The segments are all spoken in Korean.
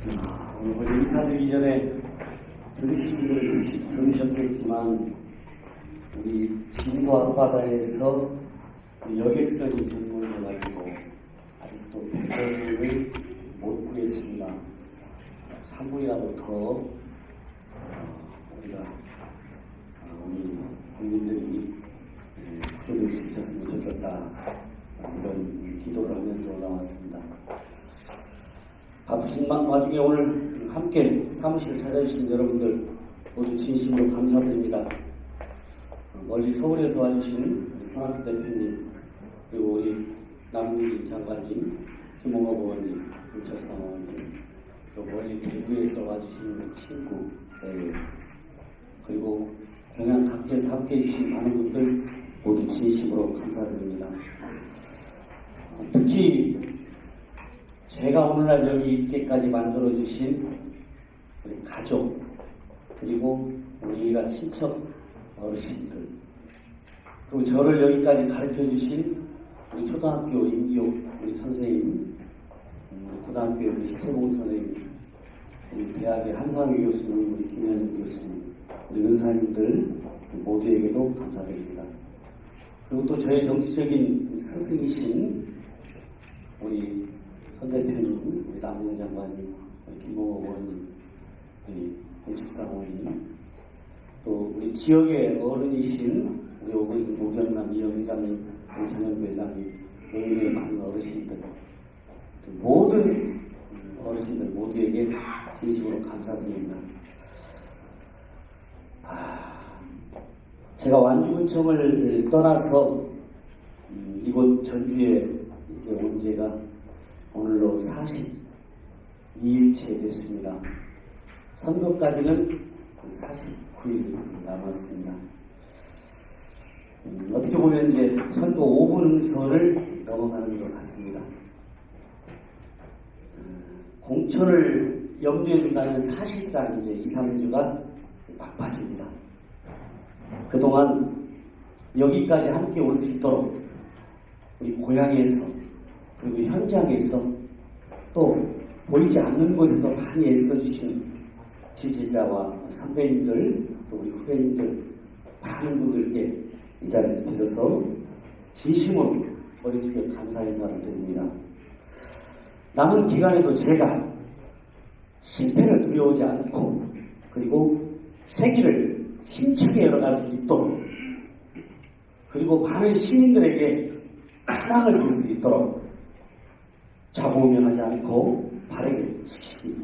오늘 인사드리기 전에 들으신 분들은 들으셨겠지만 우리 진도 앞바다에서 여객선이 전몰돼가지고 아직도 배를 못 구했습니다. 3분이라도 더 우리가 우리 국민들이 구조될 수 있었으면 좋겠다, 이런 기도를 하면서 올라왔습니다. 바쁘신 와중에 오늘 함께 사무실을 찾아주신 여러분들 모두 진심으로 감사드립니다. 멀리 서울에서 와주신 우리 손학규 대표님, 그리고 우리 남궁진 장관님, 김홍업 의원님, 윤철상 의원님, 또 멀리 대구에서 와주신 우리 친구, 그리고 경양 각지에서 함께 해주신 많은 분들 모두 진심으로 감사드립니다. 특히 제가 오늘날 여기 있게까지 만들어주신 우리 가족, 그리고 우리가 친척 어르신들, 그리고 저를 여기까지 가르쳐주신 우리 초등학교 임기호 우리 선생님, 우리 고등학교 우리 시태봉 선생님, 우리 대학의 한상희 교수님, 우리 김현영 교수님, 우리 은사님들 모두에게도 감사드립니다. 그리고 또 저의 정치적인 스승이신 우리 선 대표님, 우리 남궁 장관님, 우리 김홍호 의원님, 우리 윤철상 의원님, 또 우리 지역의 어른이신 우리 오경남 이영 회장님, 우리 정현배 회장님, 매일의 많은 어르신들, 모든 어르신들 모두에게 진심으로 감사드립니다. 제가 완주군청을 떠나서 이곳 전주에 이제 온 지가 오늘로 42일째 됐습니다. 선거까지는 49일 남았습니다. 어떻게 보면 이제 선거 5분 응선을 넘어가는 것 같습니다. 공천을 염두에 둔다면 사실상 이제 2, 3주가 막바지입니다. 그동안 여기까지 함께 올 수 있도록 우리 고향에서, 그리고 현장에서, 또 보이지 않는 곳에서 많이 애써주신 지지자와 선배님들, 또 우리 후배님들, 많은 분들께 이 자리를 빌어서 진심으로 머리 숙여 감사 인사를 드립니다. 남은 기간에도 제가 실패를 두려워하지 않고, 그리고 세기를 힘차게 열어갈 수 있도록, 그리고 많은 시민들에게 희망을 줄 수 있도록 좌고우면하지 않고 바르게 식식히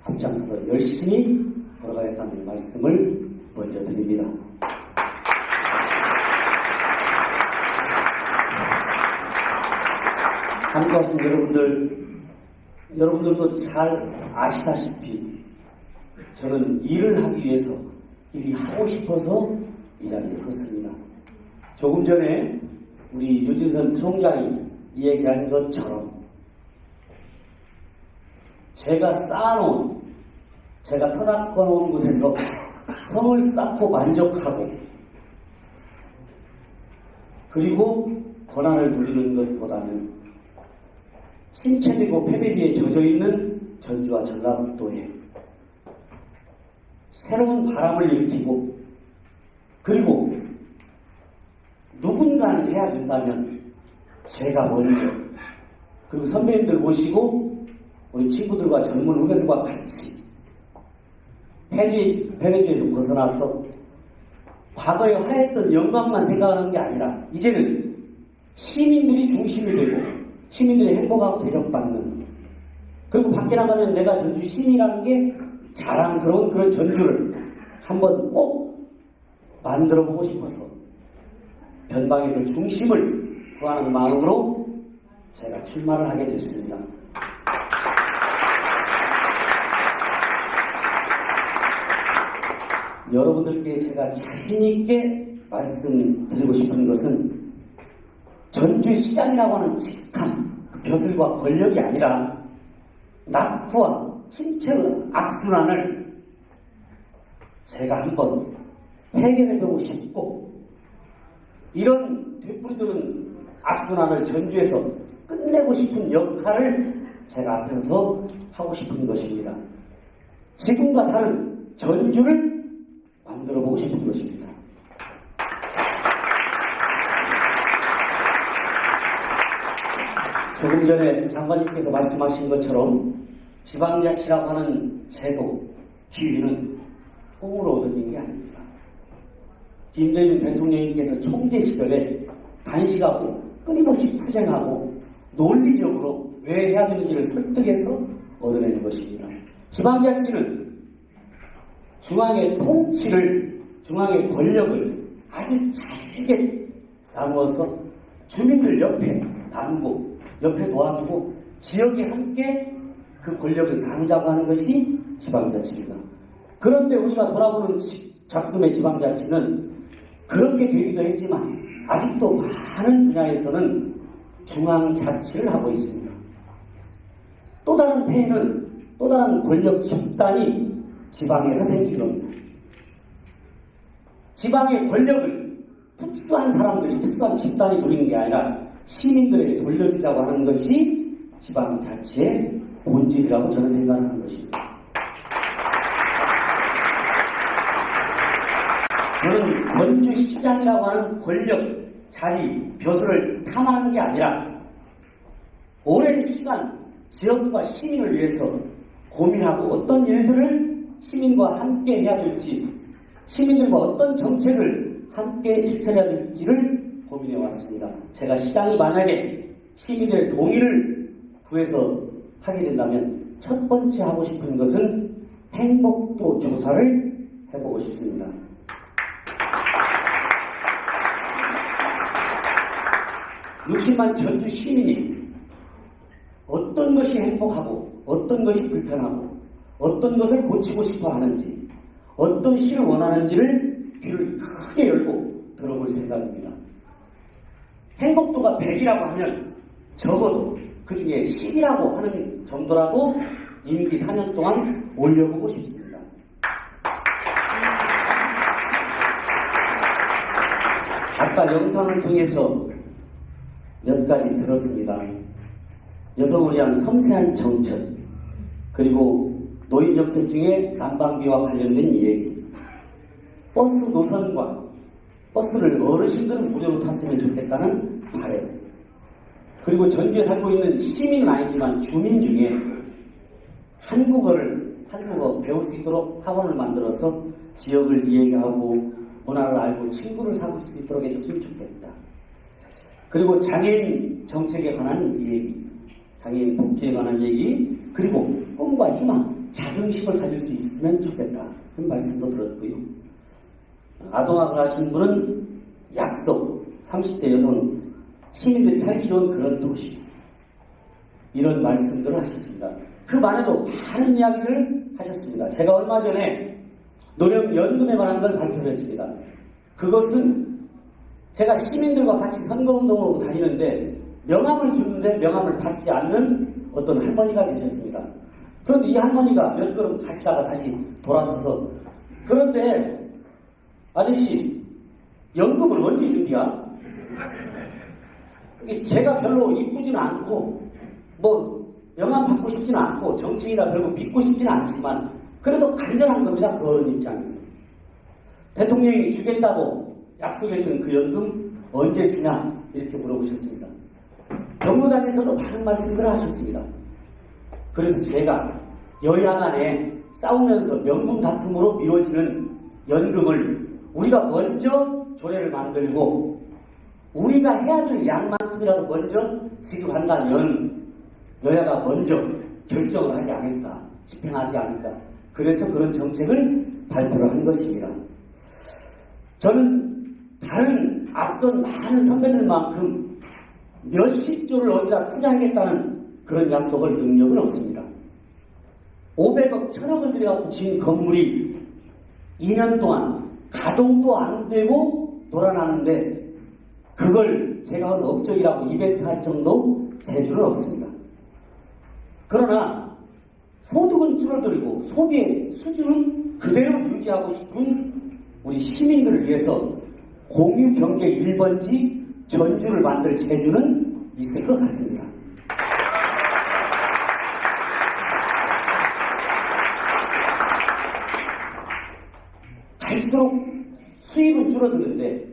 앞장서서 열심히 걸어가겠다는 말씀을 먼저 드립니다. 함께하신 여러분들도 잘 아시다시피 저는 일을 하기 위해서, 일이 하고 싶어서 이 자리에 섰습니다. 조금 전에 우리 유진선 총장이 얘기한 것처럼 제가 쌓아놓은, 제가 터닥거놓은 곳에서 성을 쌓고 만족하고, 그리고 권한을 누리는 것보다는 침체되고 패배기에 젖어있는 전주와 전라북도에 새로운 바람을 일으키고, 그리고 누군가는 해야 된다면 제가 먼저, 그리고 선배님들 모시고 우리 친구들과 젊은 후배들과 같이 패배주의에서 벗어나서 과거에 화했던 영광만 생각하는 게 아니라 이제는 시민들이 중심이 되고 시민들이 행복하고 대접받는, 그리고 밖에 나가면 내가 전주 시민이라는 게 자랑스러운 그런 전주를 한번 꼭 만들어보고 싶어서 변방에서 중심을 구하는 마음으로 제가 출마를 하게 됐습니다. 여러분들께 제가 자신있게 말씀드리고 싶은 것은 전주시장이라고 하는 직함, 그 벼슬과 권력이 아니라 낙후와 침체의 악순환을 제가 한번 해결해보고 싶고, 이런 되풀이도는 악순환을 전주에서 끝내고 싶은 역할을 제가 앞에서 하고 싶은 것입니다. 지금과 다른 전주를 만들어보고 싶은 것입니다. 조금 전에 장관님께서 말씀하신 것처럼 지방자치라고 하는 제도, 기회는 꿈으로 얻어진 게 아닙니다. 김대중 대통령님께서 총재 시절에 단식하고 끊임없이 투쟁하고 논리적으로 왜 해야 되는지를 설득해서 얻어내는 것입니다. 지방자치는 중앙의 통치를, 중앙의 권력을 아주 잘게 나누어서 주민들 옆에 나누고 옆에 놓아주고 지역에 함께 그 권력을 나누자고 하는 것이 지방자치입니다. 그런데 우리가 돌아보는 작금의 지방자치는 그렇게 되기도 했지만 아직도 많은 분야에서는 중앙자치를 하고 있습니다. 또 다른 폐해는 또 다른 권력 집단이 지방에서 생긴 겁니다. 지방의 권력을 특수한 사람들이, 특수한 집단이 누리는 게 아니라 시민들에게 돌려주자고 하는 것이 지방자치의 본질이라고 저는 생각하는 것입니다. 저는 전주시장이라고 하는 권력, 자리, 벼슬을 탐하는 게 아니라 오랜 시간 지역과 시민을 위해서 고민하고 어떤 일들을 시민과 함께 해야 될지, 시민들과 어떤 정책을 함께 실천해야 될지를 고민해 왔습니다. 제가 시장이 만약에 시민들의 동의를 구해서 하게 된다면 첫 번째 하고 싶은 것은 행복도 조사를 해보고 싶습니다. (60만) 전주 시민이 어떤 것이 행복하고 어떤 것이 불편하고 어떤 것을 고치고 싶어 하는지, 어떤 시를 원하는지를 귀를 크게 열고 들어볼 생각입니다. 행복도가 100이라고 하면 적어도 그 중에 10이라고 하는 정도라도 임기 4년 동안 올려보고 싶습니다. 아까 영상을 통해서 몇 가지 들었습니다. 여성을 위한 섬세한 정책, 그리고 노인정책 중에 난방비와 관련된 얘기, 버스 노선과 버스를 어르신들은 무료로 탔으면 좋겠다는 바람, 그리고 전주에 살고 있는 시민은 아니지만 주민 중에 한국어 배울 수 있도록 학원을 만들어서 지역을 이해하고 문화를 알고 친구를 사귈 수 있도록 해줬으면 좋겠다. 그리고 장애인 정책에 관한 얘기, 장애인 복지에 관한 얘기, 그리고 꿈과 희망, 자긍심을 가질 수 있으면 좋겠다 하는 말씀도 들었고요. 아동학을 하신 분은 약속, 30대 여성 시민들이 살기 좋은 그런 도시, 이런 말씀들을 하셨습니다. 그 반에도 많은 이야기를 하셨습니다. 제가 얼마 전에 노령연금에 관한 걸 발표를 했습니다. 그것은 제가 시민들과 같이 선거운동으로 다니는데 명함을 주는데 명함을 받지 않는 어떤 할머니가 계셨습니다. 그런데 이 할머니가 몇 걸음 가시다가 다시 돌아서서, 그런데 아저씨 연금을 언제 준디야? 제가 별로 이쁘지는 않고 뭐 명함 받고 싶지는 않고 정치인이라 별로 믿고 싶지는 않지만 그래도 간절한 겁니다. 그 어른 입장에서. 대통령이 주겠다고 약속했던 그 연금 언제 주냐 이렇게 물어보셨습니다. 경로당에서도 많은 말씀들을 하셨습니다. 그래서 제가 여야 간에 싸우면서 명분 다툼으로 미뤄지는 연금을 우리가 먼저 조례를 만들고 우리가 해야 될 양만큼이라도 먼저 지급한다면 여야가 먼저 결정을 하지 않을까, 집행하지 않을까. 그래서 그런 정책을 발표를 한 것입니다. 저는 다른 앞선 많은 선배들만큼 몇십 조를 어디다 투자하겠다는 그런 약속을 능력은 없습니다. 500억, 1000억을 들여갖고 지은 건물이 2년 동안 가동도 안 되고 돌아나는데 그걸 제가 한 업적이라고 이벤트 할 정도 재주는 없습니다. 그러나 소득은 줄어들고 소비의 수준은 그대로 유지하고 싶은 우리 시민들을 위해서 공유 경제 1번지 전주를 만들 재주는 있을 것 같습니다. 갈수록 수입은 줄어드는데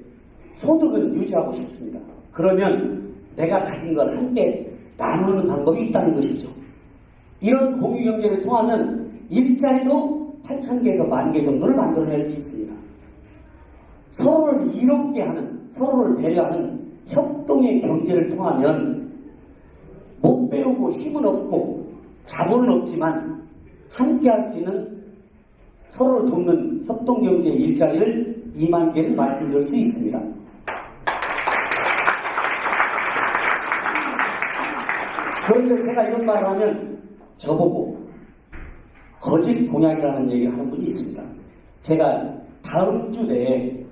소득은 유지하고 싶습니다. 그러면 내가 가진 걸 함께 나누는 방법이 있다는 것이죠. 이런 공유경제를 통하면 일자리도 8,000개에서 10,000개 정도를 만들어낼 수 있습니다. 서로를 이롭게 하는, 서로를 배려하는 협동의 경제를 통하면 못 배우고 힘은 없고 자본은 없지만 함께 할 수 있는 서로를 돕는 협동경제 일자리를 2만 개를 만들 수 있습니다. 그런데 제가 이런 말을 하면 저보고 거짓 공약이라는 얘기를 하는 분이 있습니다. 제가 다음 주 내에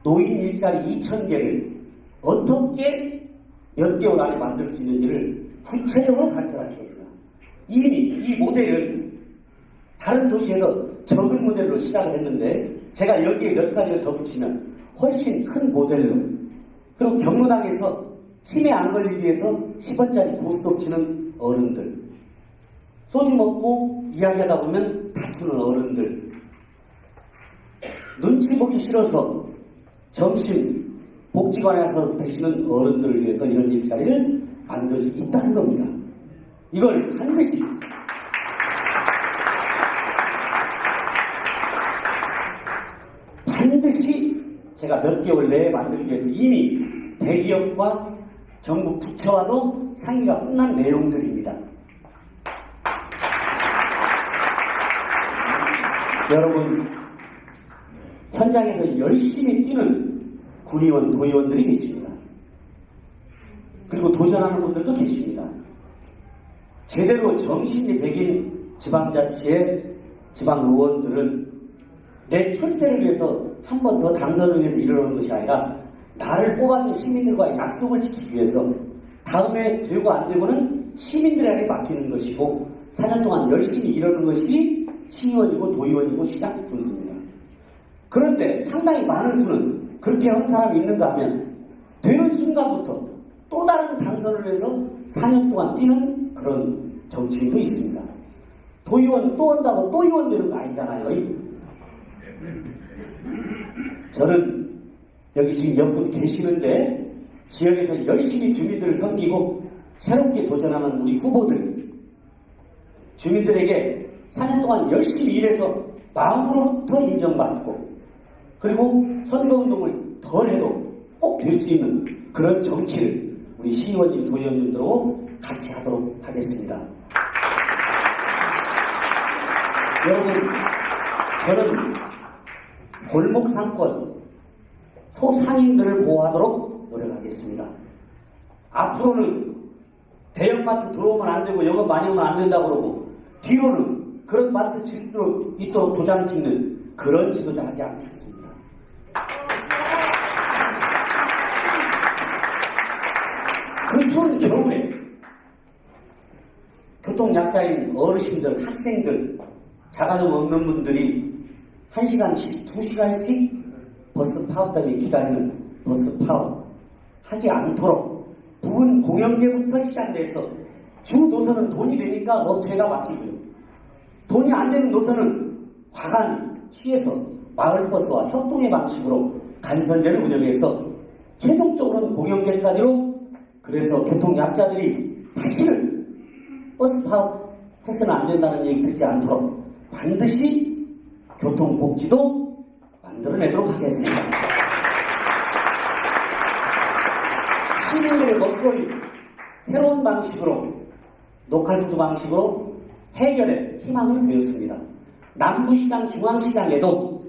노인 일자리 2,000개를 어떻게 몇 개월 안에 만들 수 있는지를 구체적으로 발표할 겁니다. 이미 이 모델은 다른 도시에서 적은 모델로 시작을 했는데 제가 여기에 몇 가지를 더 붙이면 훨씬 큰 모델로, 그리고 경로당에서 치매 안 걸리기 위해서 10원짜리 고스톱 치는 어른들, 소주 먹고 이야기하다 보면 다투는 어른들, 눈치 보기 싫어서 점심 복지관에서 드시는 어른들을 위해서 이런 일자리를 만들 수 있다는 겁니다. 이걸 반드시 제가 몇 개월 내에 만들기 위해서 이미 대기업과 정부 부처와도 상의가 끝난 내용들입니다. 여러분, 현장에서 열심히 뛰는 군의원, 도의원들이 계십니다. 그리고 도전하는 분들도 계십니다. 제대로 정신이 배긴 지방자치의 지방의원들은 내 출세를 위해서 한 번 더 당선을 위해서 이러는 것이 아니라 나를 뽑아준 시민들과 약속을 지키기 위해서 다음에 되고 안 되고는 시민들에게 맡기는 것이고 4년 동안 열심히 이러는 것이 시의원이고 도의원이고 시장 군수입니다. 그런데 상당히 많은 수는 그렇게 하는 사람이 있는가 하면 되는 순간부터 또 다른 당선을 위해서 4년 동안 뛰는 그런 정치인도 있습니다. 도의원 또 온다고 또 의원 되는 거 아니잖아요. 저는 여기 지금 몇 분 계시는데 지역에서 열심히 주민들을 섬기고 새롭게 도전하는 우리 후보들, 주민들에게 4년 동안 열심히 일해서 마음으로부터 인정받고 그리고 선거운동을 덜 해도 꼭 될 수 있는 그런 정치를 우리 시의원님, 도의원님들하고 같이 하도록 하겠습니다. 여러분, 저는 골목 상권, 소상인들을 보호하도록 노력하겠습니다. 앞으로는 대형마트 들어오면 안 되고 영업 많이 하면 안 된다고 그러고 뒤로는 그런 마트 칠 수 있도록 도장 찍는 그런 지도자 하지 않겠습니다. 그 추운 겨울에 교통약자인 어르신들, 학생들, 자가용 없는 분들이 1시간씩, 2시간씩 버스 파업 때문에 기다리는 버스 파업 하지 않도록 부분 공영제부터 시작돼서 주 노선은 돈이 되니까 업체가 맡기고요. 돈이 안 되는 노선은 과간히 시에서 마을버스와 협동의 방식으로 간선제를 운영해서 최종적으로는 공영제까지로, 그래서 교통약자들이 다시는 버스 파업 해서는 안 된다는 얘기 듣지 않도록 반드시 교통복지도 만들어내도록 하겠습니다. 시민들의 먹거리 새로운 방식으로, 노컬푸드 방식으로 해결의 희망을 보였습니다. 남부시장, 중앙시장에도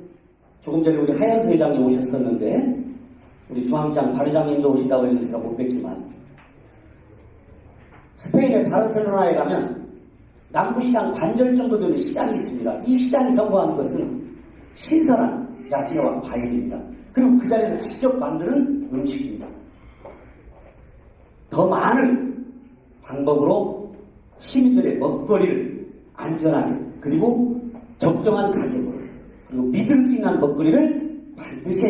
조금 전에 우리 하얀수 회장님 오셨었는데 우리 중앙시장 발 회장님도 오신다고 했는데 제가 못 뵀지만 스페인의 바르셀로나에 가면 남부시장 반절 정도 되는 시장이 있습니다. 이 시장이 선보하는 것은 신선한 야채와 과일입니다. 그리고 그 자리에서 직접 만드는 음식입니다. 더 많은 방법으로 시민들의 먹거리를 안전하게 그리고 적정한 가격으로 그리고 믿을 수 있는 먹거리를 반드시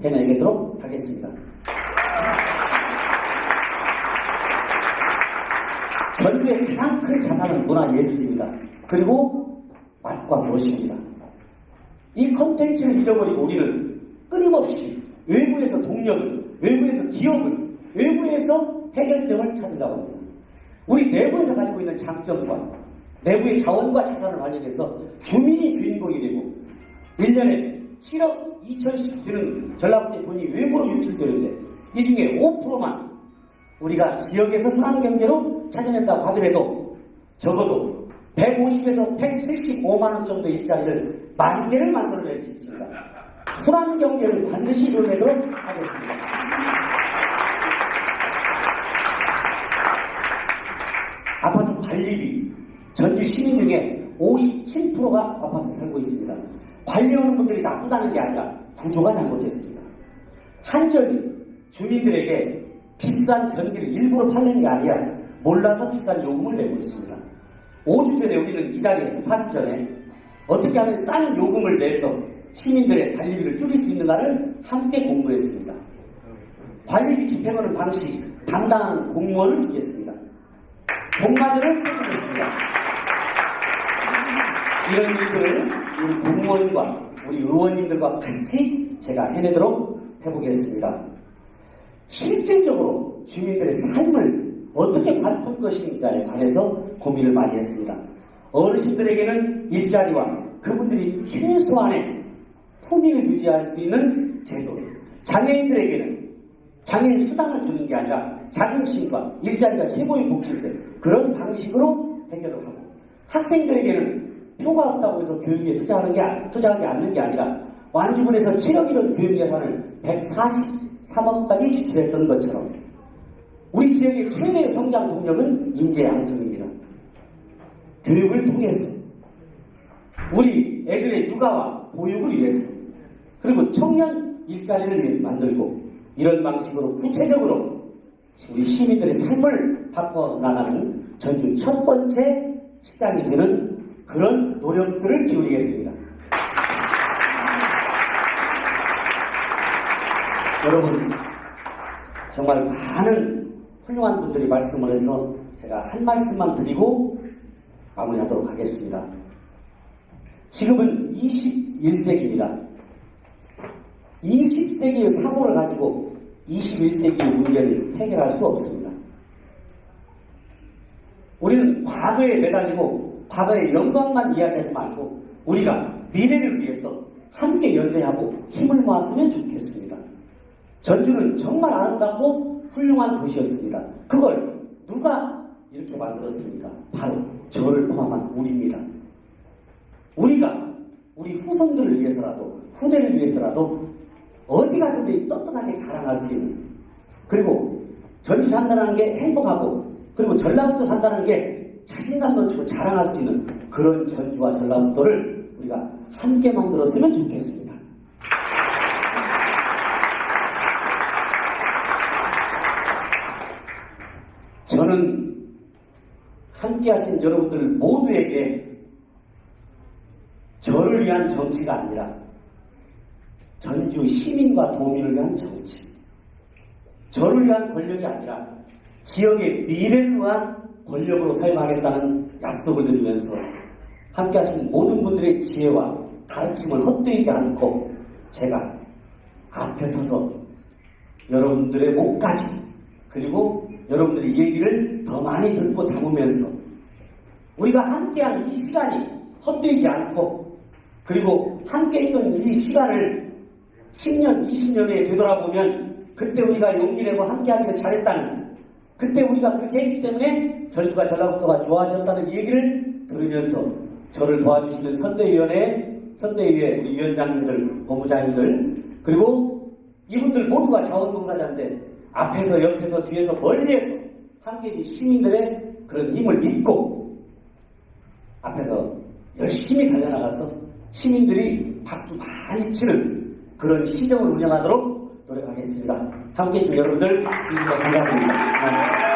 해내도록 하겠습니다. 전주의 가장 큰 자산은 문화예술입니다. 그리고 맛과 멋입니다. 이 컨텐츠를 잊어버리고 우리는 끊임없이 외부에서 동력을, 외부에서 기업을, 외부에서 해결점을 찾으려고 합니다. 우리 내부에서 가지고 있는 장점과 내부의 자원과 자산을 활용해서 주민이 주인공이 되고 1년에 7억 2천씩 드는 전라북도의 돈이 외부로 유출되는데 이 중에 5%만 우리가 지역에서 순환경제로 찾아낸다고 하더라도 적어도 150에서 175만 원 정도 일자리를 10,000개를 만들어낼 수 있습니다. 순환경제를 반드시 이뤄내도록 하겠습니다. 아파트 관리비, 전주 시민 중에 57%가 아파트에 살고 있습니다. 관리하는 분들이 나쁘다는 게 아니라 구조가 잘못됐습니다. 한전이 주민들에게 비싼 전기를 일부러 팔는 게 아니라 몰라서 비싼 요금을 내고 있습니다. 5주 전에 우리는 이 자리에서 4주 전에 어떻게 하면 싼 요금을 내서 시민들의 관리비를 줄일 수 있는가를 함께 공부했습니다. 관리비 집행하는 방식, 담당한 공무원을 두겠습니다. 공마저를 폐지했습니다. 이런 일들을 우리 공무원과 우리 의원님들과 같이 제가 해내도록 해보겠습니다. 실질적으로 주민들의 삶을 어떻게 바꿀 것인가에 관해서 고민을 많이 했습니다. 어르신들에게는 일자리와 그분들이 최소한의 품위를 유지할 수 있는 제도, 장애인들에게는 장애인 수당을 주는 게 아니라 자긍심과 일자리가 최고의 복지인데 그런 방식으로 해결을 하고, 학생들에게는 표가 없다고 해서 교육에 투자하지 않는 게 아니라 완주군에서 7억 이런 교육 예산을 143억까지 지출했던 것처럼 우리 지역의 최대의 성장 동력은 인재 양성입니다. 교육을 통해서 우리 애들의 육아와 보육을 위해서, 그리고 청년 일자리를 만들고, 이런 방식으로 구체적으로 우리 시민들의 삶을 바꿔나가는 전주 첫 번째 시장이 되는 그런 노력들을 기울이겠습니다. 여러분, 정말 많은 훌륭한 분들이 말씀을 해서 제가 한 말씀만 드리고 마무리하도록 하겠습니다. 지금은 21세기입니다. 20세기의 사고를 가지고 21세기의 문제를 해결할 수 없습니다. 우리는 과거에 매달리고 과거의 영광만 이야기하지 말고 우리가 미래를 위해서 함께 연대하고 힘을 모았으면 좋겠습니다. 전주는 정말 아름답고 훌륭한 도시였습니다. 그걸 누가 이렇게 만들었습니까? 바로 저를 포함한 우리입니다. 우리가 우리 후손들을 위해서라도, 후대를 위해서라도 어디 가서든지 떳떳하게 자랑할 수 있는, 그리고 전주 산다는 게 행복하고, 그리고 전라북도 산다는 게 자신감 넘치고 자랑할 수 있는 그런 전주와 전라북도를 우리가 함께 만들었으면 좋겠습니다. 저는 함께 하신 여러분들 모두에게 저를 위한 정치가 아니라 전주 시민과 도민을 위한 정치, 저를 위한 권력이 아니라 지역의 미래를 위한 권력으로 사용하겠다는 약속을 드리면서 함께 하신 모든 분들의 지혜와 가르침을 헛되이지 않고 제가 앞에 서서 여러분들의 목까지, 그리고 여러분들의 얘기를 더 많이 듣고 담으면서 우리가 함께한 이 시간이 헛되이지 않고, 그리고 함께 했던 이 시간을 10년, 20년에 되돌아보면 그때 우리가 용기 내고 함께 하기를 잘했다는, 그때 우리가 그렇게 했기 때문에 전주가 전라북도가 좋아졌다는 얘기를 들으면서 저를 도와주시는 선대위의 우리 위원장님들, 본부장님들, 그리고 이분들 모두가 자원봉사자인데 앞에서, 옆에서, 뒤에서, 멀리에서 함께 해주신 시민들의 그런 힘을 믿고 앞에서 열심히 달려나가서 시민들이 박수 많이 치는 그런 시정을 운영하도록 노력하겠습니다. 함께 해주신 여러분들 진심으로 감사드립니다. 감사합니다.